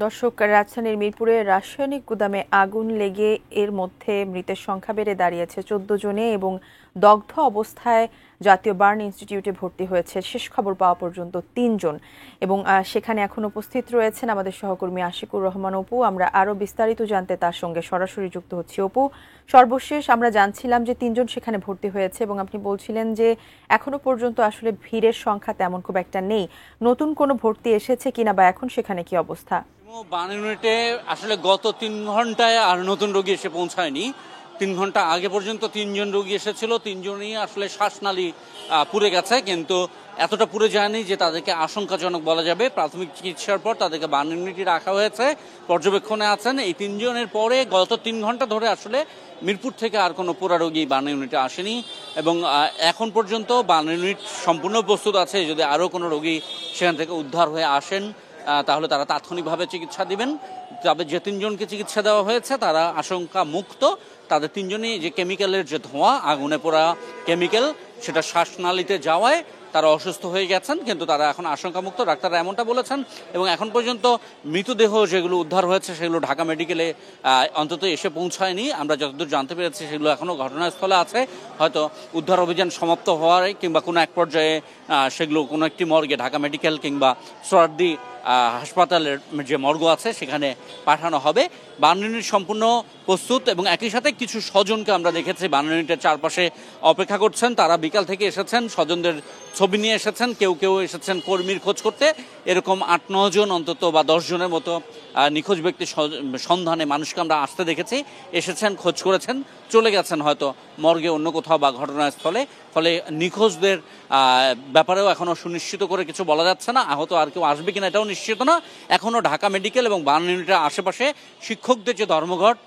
দর্শক, রাজধানীর মিরপুরে রাসায়নিক গুদামে আগুন লেগে এর মধ্যে মৃতের সংখ্যা বেড়ে দাঁড়িয়েছে ১৪ জনে এবং দগ্ধ অবস্থায় জাতীয় বার্ন ইনস্টিটিউটে ভর্তি হয়েছে শেষ খবর পাওয়া পর্যন্ত ৩ জন। এবং সেখানে এখন উপস্থিত রয়েছেন আমাদের সহকর্মী আশিকুর রহমান অপু। আমরা আরও বিস্তারিত জানতে তার সঙ্গে সরাসরি যুক্ত হচ্ছি। অপু, সর্বশেষ আমরা জানছিলাম যে ৩ জন সেখানে ভর্তি হয়েছে এবং আপনি বলছিলেন যে এখনো পর্যন্ত আসলে ভিড়ের সংখ্যা তেমন খুব একটা নেই। নতুন কোনো ভর্তি এসেছে কিনা বা এখন সেখানে কি অবস্থা? বার্ন ইউনিটে আসলে গত ৩ ঘন্টায় আর নতুন রোগী এসে পৌঁছায়নি। ৩ ঘন্টা আগে পর্যন্ত ৩ জন রোগী এসেছিল, ৩ জনই আসলে শ্বাসনালী পুড়ে গেছে, কিন্তু এতটা পুড়ে যায়নি যে তাদেরকে আশঙ্কাজনক বলা যাবে। প্রাথমিক চিকিৎসার পর তাদেরকে বার্ন ইউনিটে রাখা হয়েছে, পর্যবেক্ষণে আছেন। এই ৩ জনের পরে গত ৩ ঘন্টা ধরে আসলে মিরপুর থেকে আর কোনো পোড়া রোগী বার্ন ইউনিটে আসেনি এবং এখন পর্যন্ত বার্ন ইউনিট সম্পূর্ণ প্রস্তুত আছে। যদি আরও কোনো রোগী সেখান থেকে উদ্ধার হয়ে আসেন তাহলে তারা তাৎক্ষণিকভাবে চিকিৎসা দিবেন। তবে যে ৩ জনকে চিকিৎসা দেওয়া হয়েছে তারা আশঙ্কা মুক্ত। তাদের ৩ জনই যে কেমিক্যালের যে ধোঁয়া, আগুনে পোড়া কেমিক্যাল, সেটা শ্বাসনালীতে যাওয়ায় তারা অসুস্থ হয়ে গেছেন, কিন্তু তারা এখন আশঙ্কামুক্ত, ডাক্তাররা এমনটা বলেছেন। এবং এখন পর্যন্ত মৃতদেহ যেগুলো উদ্ধার হয়েছে সেগুলো ঢাকা মেডিকেলে অন্তত এসে পৌঁছায়নি। আমরা যতদূর জানতে পেরেছি সেগুলো এখনও ঘটনাস্থলে আছে। হয়তো উদ্ধার অভিযান সমাপ্ত হওয়ার কিংবা কোনো এক পর্যায়ে সেগুলো কোনো একটি মর্গে, ঢাকা মেডিকেল কিংবা সোহরাওয়ার্দী হাসপাতালের যে মর্গ আছে সেখানে পাঠানো হবে। বার্ন ইউনিট সম্পূর্ণ প্রস্তুত এবং একই সাথে কিছু স্বজনকে আমরা দেখেছি বার্ন ইউনিটের চারপাশে অপেক্ষা করছেন। তারা বিকাল থেকে এসেছেন, স্বজনদের ছবি নিয়ে এসেছেন, কেউ কেউ এসেছেন কর্মীর খোঁজ করতে। এরকম ৮-৯ জন অন্তত বা ১০ জনের মতো নিখোঁজ ব্যক্তির সন্ধানে মানুষকে আমরা আসতে দেখেছি, এসেছেন, খোঁজ করেছেন, চলে গেছেন হয়তো মর্গে অন্য কোথাও বা ঘটনাস্থলে। ফলে নিখোঁজদের ব্যাপারেও এখনও সুনিশ্চিত করে কিছু বলা যাচ্ছে না। আহত আর কেউ আসবে কিনা এটাও নিশ্চিত না। এখনও ঢাকা মেডিকেল এবং বার্ন ইউনিটের আশেপাশে শিক্ষকদের যে ধর্মঘট,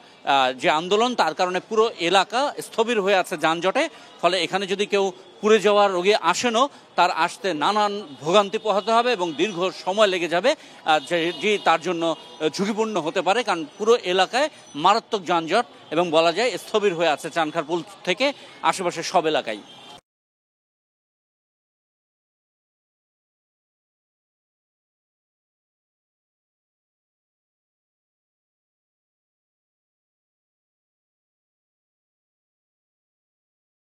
যে আন্দোলন, তার কারণে পুরো এলাকা স্থবির হয়ে আছে যানজটে। ফলে এখানে যদি কেউ পুড়ে যাওয়ার রোগী আসেনও, তার আসতে নানান ভোগান্তি পোহাতে হবে এবং দীর্ঘ সময় লেগে যাবে, যে তার জন্য ঝুঁকিপূর্ণ হতে পারে। কারণ পুরো এলাকায় মারাত্মক যানজট এবং বলা যায় স্থবির হয়ে আছে চানখারপুল থেকে আশেপাশের সব এলাকায়।